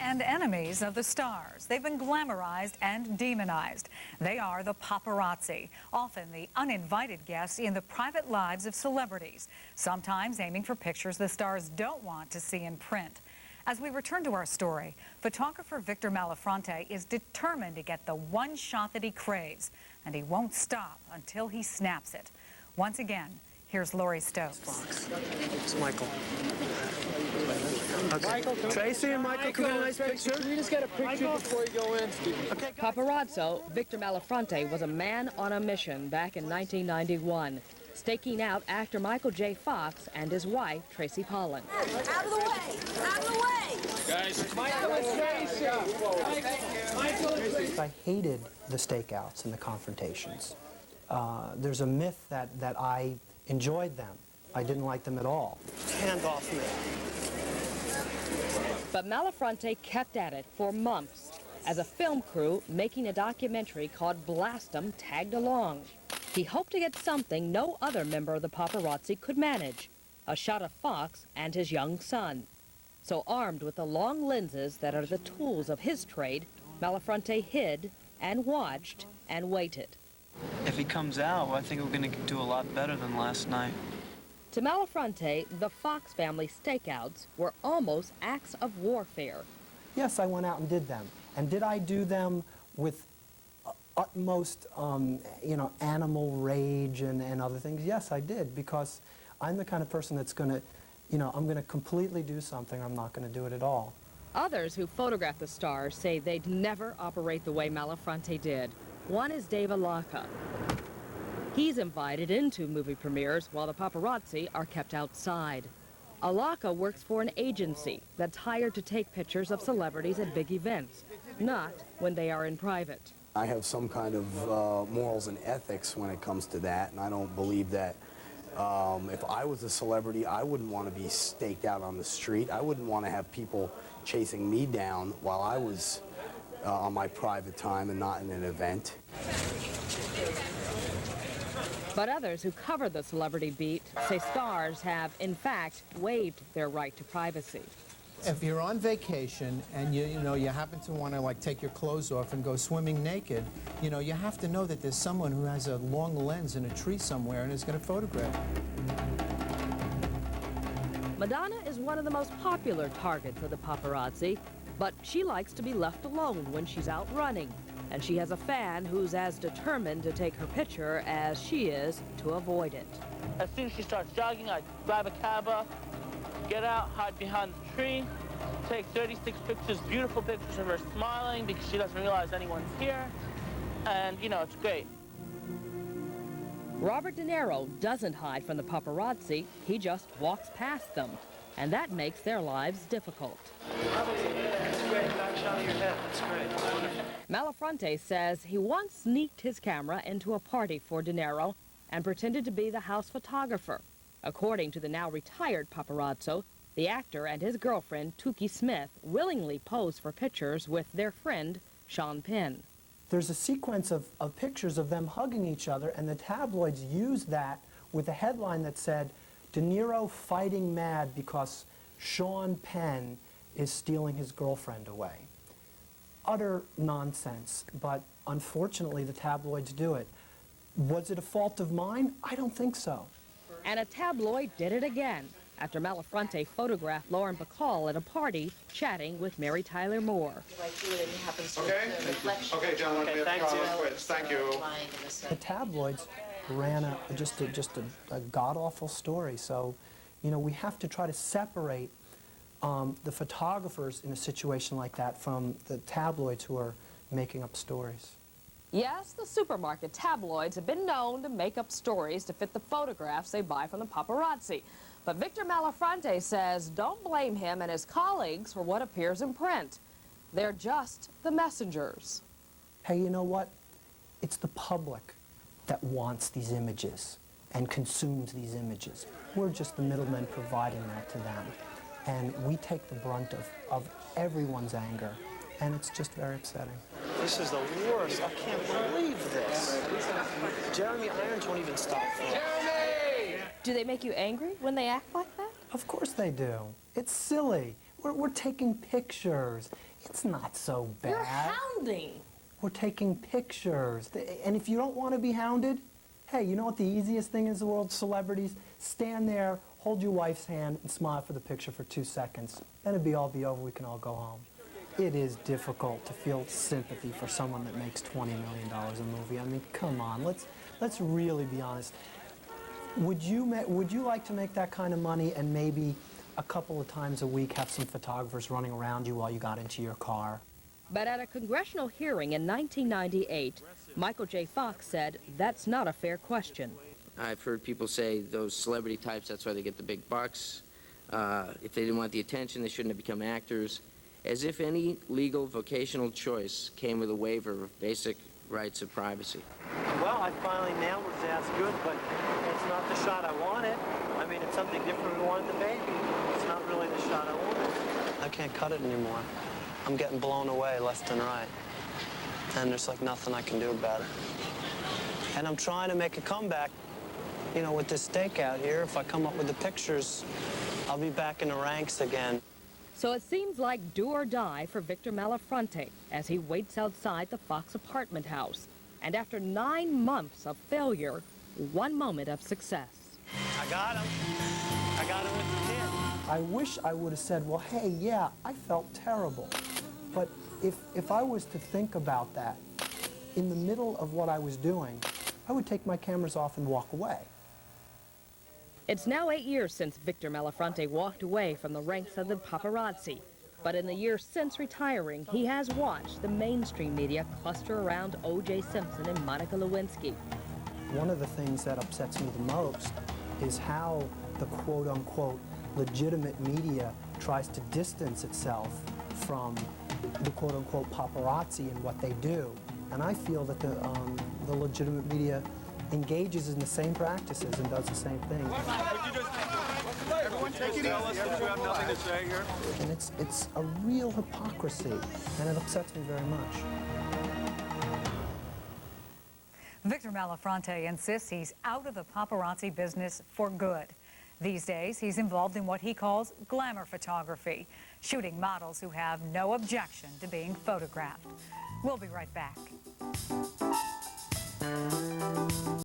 And enemies of the stars. They've been glamorized and demonized. They are the paparazzi, often the uninvited guests in the private lives of celebrities, sometimes aiming for pictures the stars don't want to see in print. As we return to our story, photographer Victor Malafronte is determined to get the one shot that he craves, and he won't stop until he snaps it. Once again, here's Lori Stokes. It's Michael. Okay. Michael, Tracy and Michael, can we get a nice picture? Can we just get a picture before you go in? Okay. Paparazzo Victor Malafronte was a man on a mission back in 1991, staking out actor Michael J. Fox and his wife, Tracy Pollan. Out of the way! Out of the way! Guys, Michael and Tracy! I hated the stakeouts and the confrontations. There's a myth that I enjoyed them. I didn't like them at all. Hand off me. But Malafronte kept at it for months as a film crew making a documentary called Blast 'Em tagged along. He hoped to get something no other member of the paparazzi could manage, a shot of Fox and his young son. So armed with the long lenses that are the tools of his trade, Malafronte hid and watched and waited. If he comes out, I think we're going to do a lot better than last night. To Malafronte, the Fox family stakeouts were almost acts of warfare. Yes, I went out and did them. And did I do them with utmost, animal rage and other things? Yes, I did, because I'm the kind of person that's going to, I'm going to completely do something, or I'm not going to do it at all. Others who photographed the stars say they'd never operate the way Malafronte did. One is Dave Alaka. He's invited into movie premieres while the paparazzi are kept outside. Alaka works for an agency that's hired to take pictures of celebrities at big events, not when they are in private. I have some kind of morals and ethics when it comes to that, and I don't believe that if I was a celebrity, I wouldn't want to be staked out on the street. I wouldn't want to have people chasing me down while I was on my private time and not in an event. But others who cover the celebrity beat say stars have, in fact, waived their right to privacy. If you're on vacation and you happen to want to take your clothes off and go swimming naked, you have to know that there's someone who has a long lens in a tree somewhere and is going to photograph you. Madonna is one of the most popular targets of the paparazzi, but she likes to be left alone when she's out running. And she has a fan who's as determined to take her picture as she is to avoid it. As soon as she starts jogging, I grab a cab, get out, hide behind the tree, take 36 pictures, beautiful pictures of her smiling because she doesn't realize anyone's here. And, it's great. Robert De Niro doesn't hide from the paparazzi. He just walks past them. And that makes their lives difficult. Malafronte says he once sneaked his camera into a party for De Niro and pretended to be the house photographer. According to the now retired paparazzo, the actor and his girlfriend, Toukie Smith, willingly posed for pictures with their friend, Sean Penn. There's a sequence of pictures of them hugging each other, and the tabloids used that with a headline that said, De Niro fighting mad because Sean Penn is stealing his girlfriend away. Utter nonsense, but unfortunately the tabloids do it. Was it a fault of mine? I don't think so. And a tabloid did it again after Malafronte photographed Lauren Bacall at a party chatting with Mary Tyler Moore. Okay, gentlemen, we have comments. Thank you. The tabloids ran just a god-awful story, so we have to try to separate the photographers in a situation like that from the tabloids who are making up stories. Yes, the supermarket tabloids have been known to make up stories to fit the photographs they buy from the paparazzi. But Victor Malafronte says don't blame him and his colleagues for what appears in print. They're just the messengers. Hey, you know what? It's the public that wants these images and consumes these images. We're just the middlemen providing that to them. And we take the brunt of everyone's anger, and it's just very upsetting. This is the worst. I can't believe this. Jeremy Irons won't even stop for it. Do they make you angry when they act like that? Of course they do. It's silly. We're taking pictures. It's not so bad. You're hounding. We're taking pictures. And if you don't want to be hounded, hey, you know what the easiest thing is in the world, celebrities? Stand there, hold your wife's hand, and smile for the picture for 2 seconds. Then it'll all be over, we can all go home. It is difficult to feel sympathy for someone that makes $20 million a movie. I mean, come on, let's really be honest. Would you like to make that kind of money and maybe a couple of times a week have some photographers running around you while you got into your car? But at a congressional hearing in 1998, Michael J. Fox said that's not a fair question. I've heard people say those celebrity types, that's why they get the big bucks. If they didn't want the attention, they shouldn't have become actors. As if any legal vocational choice came with a waiver of basic rights of privacy. Well, I finally nailed it. That's good, but it's not the shot I wanted. I mean, it's something different we wanted the baby. It's not really the shot I wanted. I can't cut it anymore. I'm getting blown away left and right. And there's like nothing I can do about it. And I'm trying to make a comeback, you know, with this stakeout here. If I come up with the pictures, I'll be back in the ranks again. So it seems like do or die for Victor Malafronte as he waits outside the Fox apartment house. And after 9 months of failure, 1 moment of success. I got him. I got him with the kid. I wish I would have said, well, hey, yeah, I felt terrible. But if I was to think about that in the middle of what I was doing, I would take my cameras off and walk away. It's now 8 years since Victor Malafronte walked away from the ranks of the paparazzi. But in the years since retiring, he has watched the mainstream media cluster around O.J. Simpson and Monica Lewinsky. One of the things that upsets me the most is how the quote-unquote legitimate media tries to distance itself from the quote-unquote paparazzi and what they do. And I feel that the legitimate media engages in the same practices and does the same thing. Everyone take it easy. You have nothing to say here. And it's a real hypocrisy, and it upsets me very much. Victor Malafronte insists he's out of the paparazzi business for good. These days, he's involved in what he calls glamour photography, shooting models who have no objection to being photographed. We'll be right back.